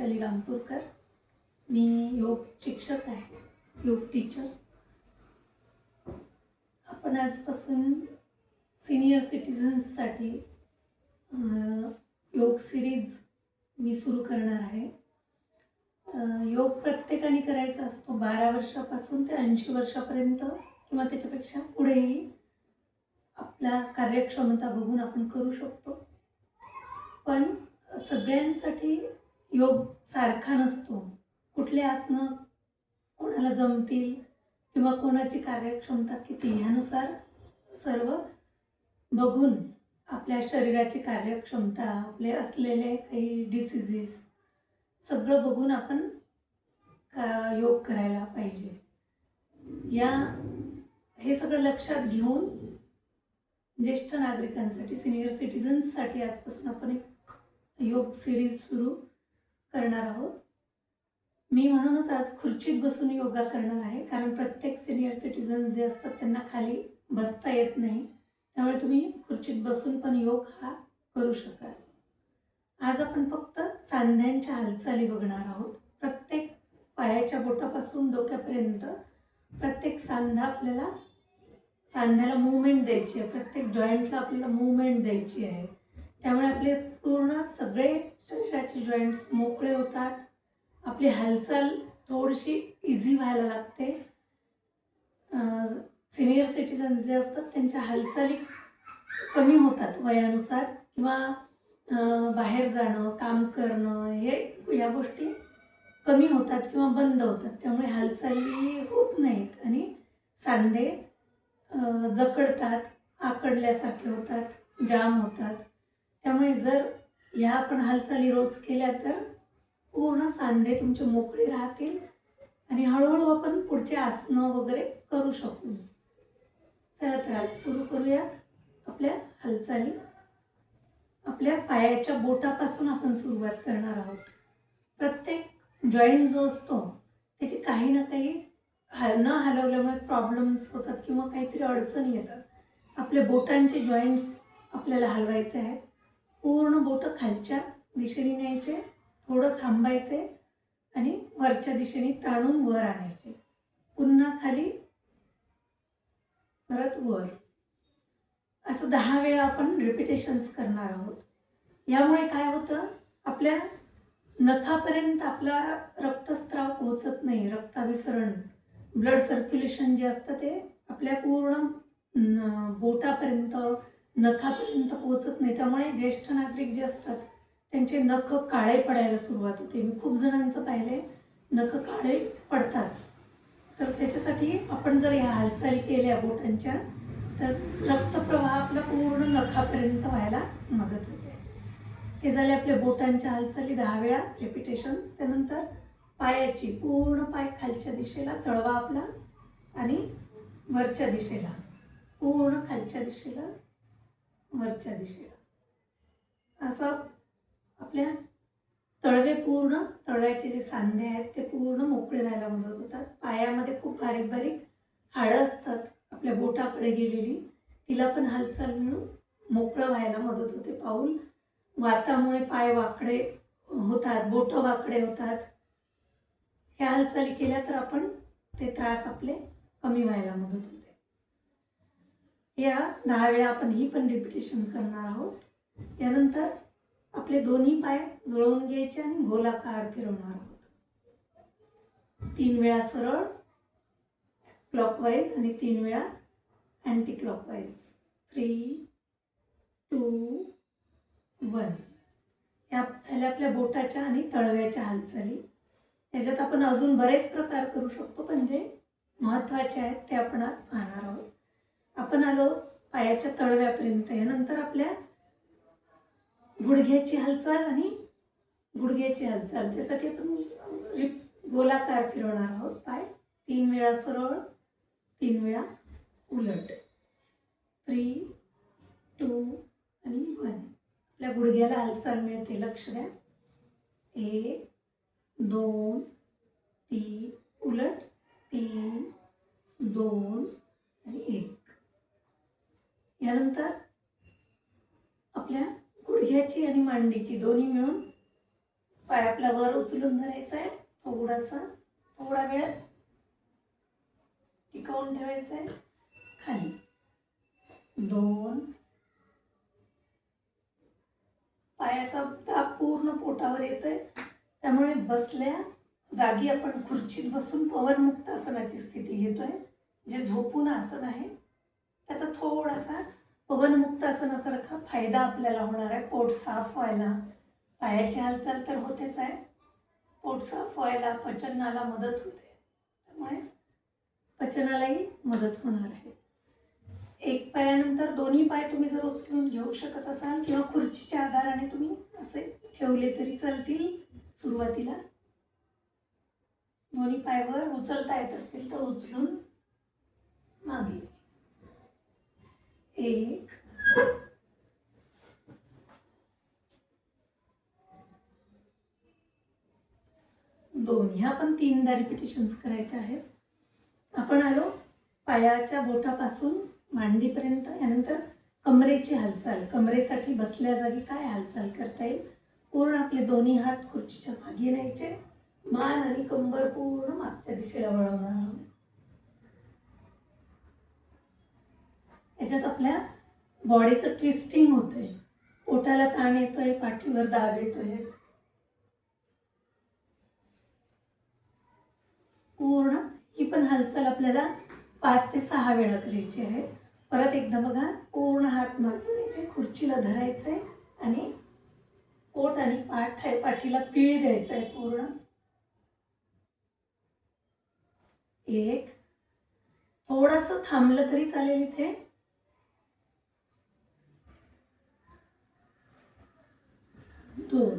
वैशाली रामपूरकर. मी योग शिक्षक आहे, योग टीचर. आपण आजपासून सिनियर सिटीजन्ससाठी योग सिरीज मी सुरू करणार आहे. योग प्रत्येकाने करायचा असतो. 12 वर्षापासून ते 80 वर्षापर्यंत किंवा त्याच्यापेक्षा पुढेही आपला कार्यक्षमता बघून आपण करू शकतो. पण सगळ्यांसाठी योग सारखा नसतो. कुठले आसनं कोणाला जमतील किंवा कोणाची कार्यक्षमता किती ह्यानुसार सर्व बघून आपल्या शरीराची कार्यक्षमता, आपले असलेले काही डिसीजेस सगळं बघून आपण योग करायला पाहिजे. हे सगळं लक्षात घेऊन ज्येष्ठ नागरिकांसाठी, सिनियर सिटीजन्ससाठी आजपासून आपण एक योग सिरीज सुरू करणार आहोत. मी म्हणूनच आज खुर्चीत बसून योगा करणार आहे, कारण प्रत्येक सिनियर सिटीजन्स जे असतात त्यांना खाली बसता येत नाही. त्यामुळे तुम्ही खुर्चीत बसून पण योग हा करू शकाल. आज आपण फक्त सांध्यांच्या हालचाली बघणार आहोत. प्रत्येक पायाच्या बोटापासून डोक्यापर्यंत प्रत्येक सांध्याला मूवमेंट द्यायची आहे. प्रत्येक जॉईंटला आपल्याला मूवमेंट द्यायची आहे. त्यामुळे आपले पूर्ण सगळे शरीराचे जॉईंट्स मोकळे होतात. आपली हालचाल थोडीशी इझी व्हायला लागते. सिनियर सिटीजन्स जे असतात त्यांच्या हालचाली कमी होतात वयानुसार, किंवा बाहेर जाणं, काम करणं या गोष्टी कमी होतात किंवा बंद होतात. त्यामुळे हालचाली होत नाहीत आणि सांधे जकडतात, आकडल्यासारखे होतात, जाम होतात. त्यामुळे जर ह्या आपण हालचाली रोज केल्या तर पूर्ण सांधे तुमचे मोकळे राहतील आणि हळूहळू आपण पुढचे आसनं वगैरे करू शकू. चला तर आज सुरू करूयात आपल्या हालचाली. आपल्या पायाच्या बोटापासून आपण सुरुवात करणार आहोत. प्रत्येक जॉईंट जो असतो त्याची काही ना काही न हलवल्यामुळे प्रॉब्लेम्स होतात किंवा काहीतरी अडचणी येतात. आपले बोटांचे जॉईंट्स आपल्याला हलवायचे आहेत. पूर्ण बोटं खालच्या दिशेने न्यायचे, थोडं थांबायचे आणि वरच्या दिशेने ताणून वर आणायचे. पुन्हा खाली, परत वर. असं 10 वेळा आपण रिपिटेशन्स करणार आहोत. यामुळे काय होतं, आपल्या नखापर्यंत आपला रक्तस्त्राव पोहोचत नाही. रक्ताभिसरण, ब्लड सर्क्युलेशन जे असतं ते आपल्या पूर्ण बोटापर्यंत, नखापर्यंत पोहोचत नाही. त्यामुळे ज्येष्ठ नागरिक जे असतात त्यांचे नख काळे पडायला सुरुवात होते. मी खूप जणांचं पाहिले, नख काळे पडतात. तर त्याच्यासाठी आपण जर ह्या हालचाली केल्या बोटांच्या तर रक्तप्रवाह आपला पूर्ण नखापर्यंत व्हायला मदत होते. हे झाले आपल्या बोटांच्या हालचाली 10 वेळा रिपिटेशन्स. त्यानंतर पायाची पूर्ण पाय खालच्या दिशेला, तळवा आपला, आणि वरच्या दिशेला, पूर्ण खालच्या दिशेला, वरच्या दिशेला. असं आपल्या तळव्याचे जे सांधे आहेत ते पूर्ण मोकळे व्हायला मदत होतात. पायामध्ये खूप बारीक बारीक हाडं असतात आपल्या बोटाकडे गेलेली, तिला पण हालचाल मिळून मोकळं व्हायला मदत होते. पाऊल वातामुळे पाय वाकडे होतात, बोटं वाकडे होतात. ह्या हालचाली केल्या तर आपण ते त्रास आपले कमी व्हायला मदत होते. या 10 वेळा आपण ही पण रिपिटेशन करणार आहोत. यानंतर आपले दोन्ही पाय जुळवून घ्यायचे आणि गोलाकार फिरवणार आहोत. 3 वेळा सरळ क्लॉकवाईज आणि 3 वेळा अँटी क्लॉकवाईज. 3, 2, 1. या झाल्या आपल्या बोटाच्या आणि तळव्याच्या हालचाली. याच्यात आपण अजून बरेच प्रकार करू शकतो, पण जे महत्त्वाचे आहेत ते आपण आज पाहणार आहोत. आपण आलो पायाच्या तळव्यापर्यंत. यानंतर आपल्या गुडघ्याची हालचाल आणि गुडघ्याची हालचाल. त्यासाठी आपण गोलाकार फिरवणार आहोत पाय. 3 वेळा सरळ, 3 वेळा उलट. 3, 2 आणि 1. आपल्या गुडघ्याला हालचाल मिळते, लक्ष द्या. 1, 2, 3, उलट, 3, 2 आणि 1. यानंतर आपल्या गुडघ्याची आणि मांडीची दोन्ही मिळून पाय आपला वर उचलून धरायचा आहे, थोडा वेळ टिकवून ठेवायचा आहे, खाली 2, पायाचा दाब पूर्ण पोटावर येतोय, त्यामुळे बसल्या जागी आपण खुर्चीत बसून पवनमुक्त आसनाची स्थिती घेतोय. जे झोपून आसन आहे त्याचा थोडासा पवनमुक्त आसनासारखा फायदा आपल्याला होणार आहे. पोट साफ व्हायला, पायाची हालचाल तर होतेच आहे, पोट साफ व्हायला, पचनाला मदत होते, त्यामुळे पचनालाही मदत होणार आहे. एक पायानंतर दोन्ही पाय तुम्ही जर उचलून घेऊ शकत असाल किंवा खुर्चीच्या आधाराने तुम्ही असे ठेवले तरी चालतील. सुरुवातीला दोन्ही पाय वर उचलता येत असतील तर उचलून मागे 1, 2. ह्या पण 3दा रिपिटेशन्स करायच्या आहेत. आपण आलो पायाच्या बोटापासून मांडीपर्यंत. यानंतर कमरेची हालचाल. कमरेसाठी बसल्या जागी काय हालचाल करता येईल, पूर्ण आपले दोन्ही हात खुर्चीच्या मागे न्यायचे, मान आणि कंबर पूर्ण मागच्या दिशेला वळवणार आहोत. याच्यात आपल्या बॉडीचं ट्विस्टिंग होतंय, पोटाला ताण येतोय, पाठीवर दाब येतोय. पूर्ण ही पण हालचाल आपल्याला 5 ते 6 वेळा करायची आहे. परत एकदा बघा, पूर्ण हात मागे न्यायचे, खुर्चीला धरायचंय आणि पोट आणि पाठीला पीळ द्यायचं आहे पूर्ण. 1. थोडंसं थांबलं तरी चालेल इथे. 2.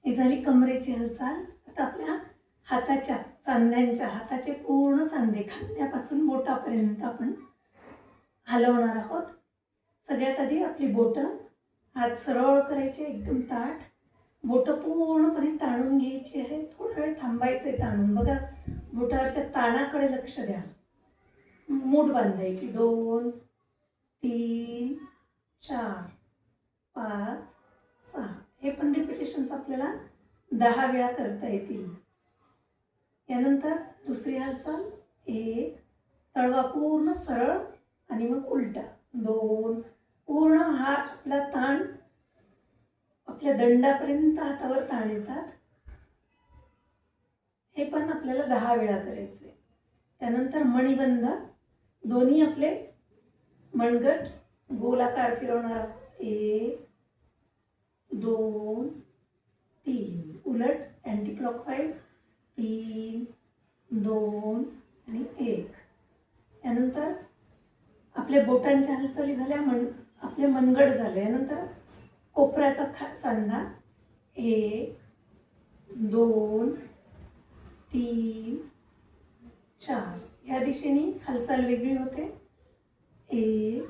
ही झाली कमरेची हालचाल. आता आपल्या हाताच्या सांध्यांच्या, हाताचे पूर्ण सांधे खांद्यापासून बोटापर्यंत आपण हलवणार आहोत. सगळ्यात आधी आपली बोटं, हात सरळ करायचे एकदम ताठ, बोटं पूर्णपणे ताणून घ्यायची आहे. थोडा वेळ थांबायचंय ताणून. बघा, बोटावरच्या ताणाकडे लक्ष द्या. मूठ बांधायची. 2, 3, 4, 5, 6. हे पण रिपिटेशन्स आपल्याला 10 वेळा करता येतील. यानंतर दुसरी हालचाल. 1, तळवा पूर्ण सरळ आणि मग उलटा. 2, पूर्ण हा आपला ताण आपल्या दंडापर्यंत हातावर ताण येतात. हे पण आपल्याला 10 वेळा करायचे. त्यानंतर मणिबंध. दोन्ही आपले मनगट गोलाकार फिरवणार आहोत. 1, 2, 3. उलट अँटी क्लॉकवाईज. 3, 2 आणि 1. यानंतर आपल्या बोटांच्या हालचाली झाल्या, आपले मनगट झाले. यानंतर कोपऱ्याचा सांधा. 1, 2, 3, 4. ह्या दिशेने हालचाल वेगळी होते. 1,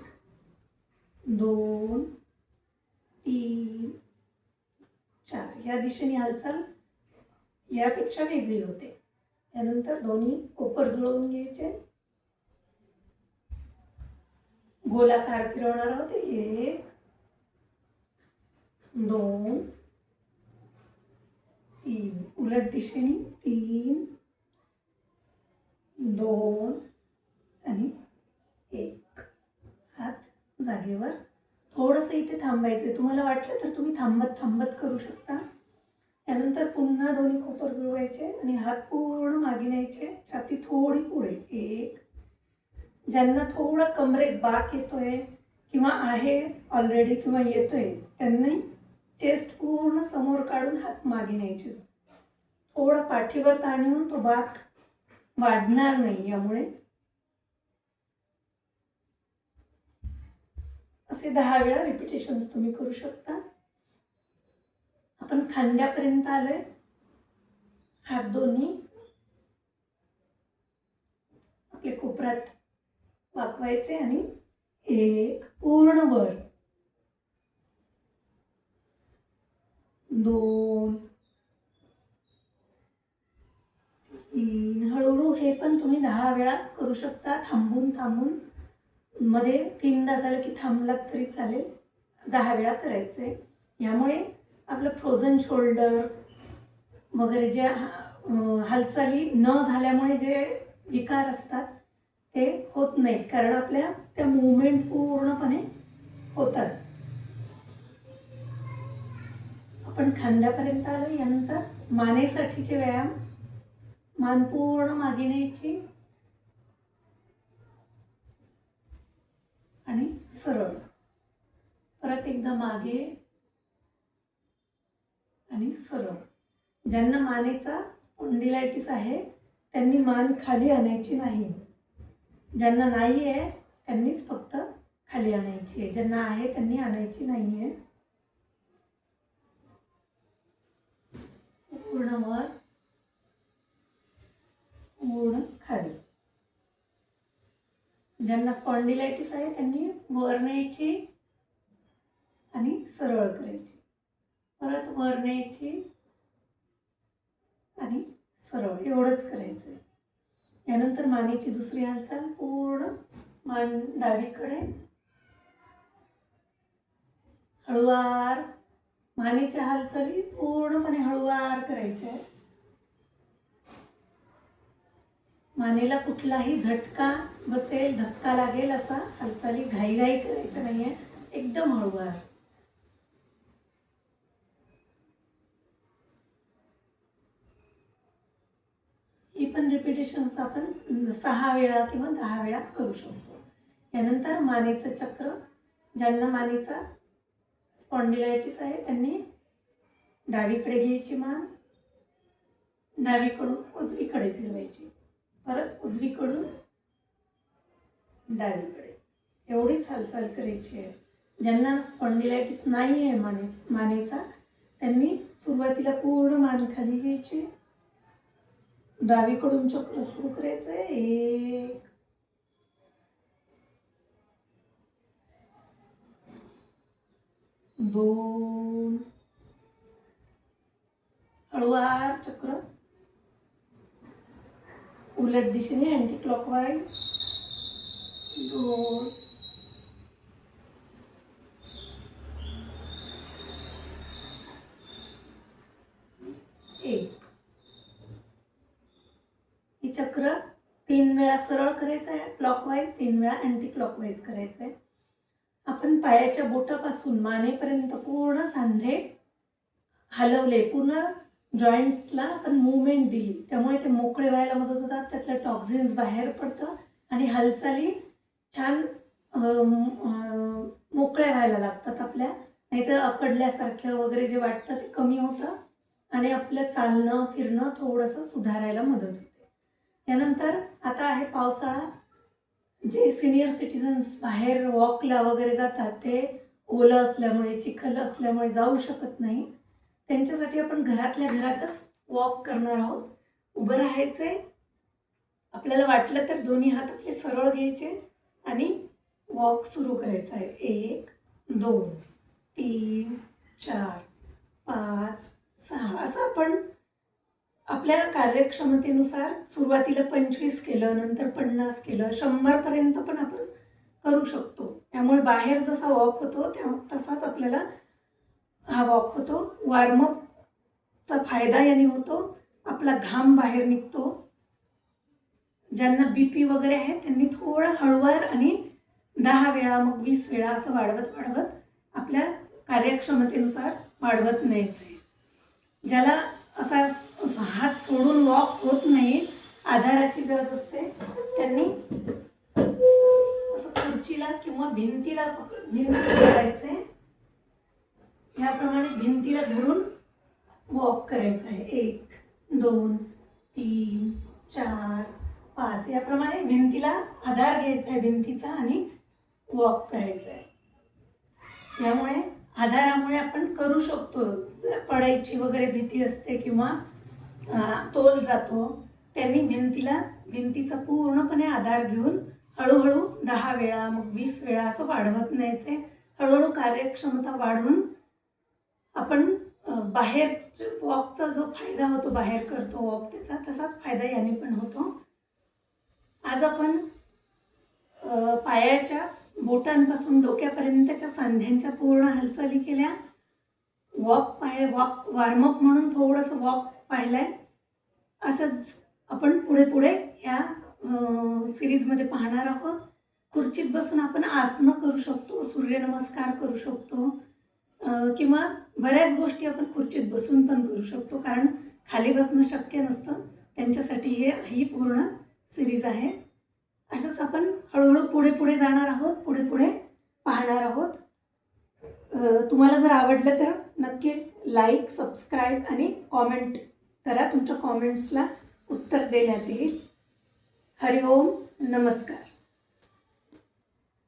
2, 3, 4. ह्या दिशेने हालचाल यापेक्षा वेगळी होते. यानंतर दोन्ही कोपर जुळवून घ्यायचे, गोलाकार फिरवणार आहोत. 1, 2, 3. उलट दिशेने. 3, 2 आणि 1. हात जागेवर. थोडंसं इथे थांबायचं. तुम्हाला वाटलं तर तुम्ही थांबत करू शकता. यानंतर पुन्हा दोन्ही कोपर जुळवायचे आणि हात पूर्ण मागे न्यायचे, छाती थोडी पुढे. 1. ज्यांना थोडा कमरेत बाक येतोय किंवा आहे ऑलरेडी किंवा येतोय, त्यांनी चेस्ट पूर्ण समोर काढून हात मागे न्यायचे. थोडा पाठीवर ताण येऊन तो बाक वाढणार नाही. यामुळे असे 10 वेळा रिपिटेशन्स तुम्ही करू शकता. आपण खांद्यापर्यंत आलोय. हात दोन्ही आपले कोपऱ्यात वाकवायचे आणि 1 पूर्ण वर. 2, 3. हळूहळू हे पण तुम्ही 10 वेळा करू शकता, थांबून. मध्ये 3दा झालं की थांबलात तरी चालेल. 10 वेळा करायचे. यामुळे आपलं फ्रोझन शोल्डर वगैरे जे हालचाली न झाल्यामुळे जे विकार असतात ते होत नाहीत, कारण आपल्या त्या मूवमेंट पूर्णपणे होतात. आपण खांद्यापर्यंत आलो. यानंतर मानेसाठीचे व्यायाम. मान पूर्ण मागे न्यायची आणि सरळ. परत एकदा मागे आणि सरळ. ज्यांना मानेचा स्पॉन्डिलायटिस आहे त्यांनी मान खाली आणायची नाही. ज्यांना नाही आहे त्यांनीच फक्त खाली आणायची आहे. ज्यांना आहे त्यांनी आणायची नाही आहे. पूर्ण वर, पूर्ण खाली. ज्यांना स्पॉन्डिलायटिस आहे त्यांनी वर न्यायची आणि सरळ करायची. परत वर न्यायची आणि सरळ. एवढंच करायचं आहे. यानंतर मानेची दुसरी हालचाल. पूर्ण मान डावीकडे, हळुवार. मानेच्या हालचाली पूर्णपणे हळुवार करायच्या आहे. मानेला कुठलाही झटका बसेल, धक्का लागेल असा हालचाली घाईघाई करायच्या नाहीये. एकदम हळुवार. ही पण रिपिटेशन्स आपण 6 वेळा किंवा 10 वेळा करू शकतो. यानंतर मानेचं चक्र. ज्यांना मानेचा स्पॉन्डिलायटिस आहे त्यांनी डावीकडे घ्यायची मान, डावीकडून उजवीकडे फिरवायची, परत उजवीकडून डावीकडे. एवढीच हालचाल करायची आहे. ज्यांना स्पॉन्डिलायटिस नाही आहे मानेचा त्यांनी सुरुवातीला पूर्ण मान खाली घ्यायची, डावीकडून चक्र सुरू करायचं आहे. 1 2, हळुवार चक्र उलट दिशेने अँटी क्लॉकवाईज. 2 1. हे चक्र 3 वेळा सरळ करायचं आहे क्लॉकवाईज, 3 वेळा अँटी क्लॉकवाईज करायचं आहे. आपण पायाच्या बोटापासून मानेपर्यंत पूर्ण सांधे हलवले, पूर्ण जॉईंट्सला आपण मूवमेंट दिली, त्यामुळे ते मोकळे व्हायला मदत होतात. त्यातलं टॉक्झिन्स बाहेर पडतं आणि हालचाली छान मोकळ्या व्हायला लागतात आपल्या. नाहीतर अकडल्यासारखं वगैरे जे वाटतं ते कमी होतं आणि आपलं चालणं फिरणं थोडंसं सुधारायला मदत होते. यानंतर आता आहे पावसाळा. जे सिनियर सिटीजन्स बाहेर वॉकला वगैरे जातात ते ओलं असल्यामुळे, चिखल असल्यामुळे जाऊ शकत नाही. त्यांच्यासाठी आपण घरातल्या घरातच वॉक करणार आहोत. उभं राहायचंय. आपल्याला वाटलं तर दोन्ही हात आपले सरळ घ्यायचे आणि वॉक सुरू करायचा आहे. 1 2 3 4 5 6 असं आपण आपल्या कार्यक्षमतेनुसार सुरुवातीला 25 केलं, नंतर 50 केलं, 100 पर्यंत पण आपण करू शकतो. त्यामुळे बाहेर जसा वॉक होतो तसाच आपल्याला हा वॉक होतो. वॉर्मअपचा फायदा याने होतो. आपला घाम बाहेर निघतो. ज्यांना बीपी वगैरे आहे त्यांनी थोडं हळुवार आणि 10 वेळा मग 20 वेळा असं वाढवत वाढवत आपल्या कार्यक्षमतेनुसार वाढवत न्यायचं. ज्याला असा हात सोडून वॉक होत नाही, आधाराची गरज असते, त्यांनी असं खुर्चीला किंवा भिंतीला धरायचे. याप्रमाणे भिंतीला धरून वॉक करायचं आहे. 1 2 3 4 5 याप्रमाणे भिंतीला आधार घ्यायचा आहे भिंतीचा आणि वॉक करायचं आहे. यामुळे आधारामुळे आपण करू शकतो. पडायची वगैरे भीती असते किंवा तोल जातो, त्यांनी भिंतीचा पूर्णपणे आधार घेऊन हळूहळू 10 वेळा मग 20 वेळा असं वाढवत न्यायचे. हळूहळू कार्यक्षमता वाढून आपण बाहेर वॉकचा जो फायदा होतो, बाहेर करतो वॉक, त्याचा तसाच फायदा याने पण होतो. आज आपण पायाच्या बोटांपासून डोक्यापर्यंतच्या सांध्यांच्या पूर्ण हालचाली केल्या. वॉक वॉर्मअप म्हणून थोडंसं वॉक पाहिलं आहे. असंच आपण पुढे पुढे ह्या सिरीजमध्ये पाहणार आहोत. खुर्चीत बसून आपण आसनं करू शकतो, सूर्यनमस्कार करू शकतो, किंवा बऱ्याच गोष्टी आपण खुर्चीत बसून पण करू शकतो, कारण खाली बसणं शक्य नसतं. त्यांच्यासाठी ही पूर्ण सिरीज आहे. असंच आपण हळूहळू पुढे पुढे जाणार आहोत, पुढे पुढे पाहणार आहोत. तुम्हाला जर आवडलं तर नक्की लाईक, सबस्क्राईब आणि कॉमेंट करा. तुमच्या कॉमेंट्सला उत्तर देण्यात येईल. हरिओम, नमस्कार.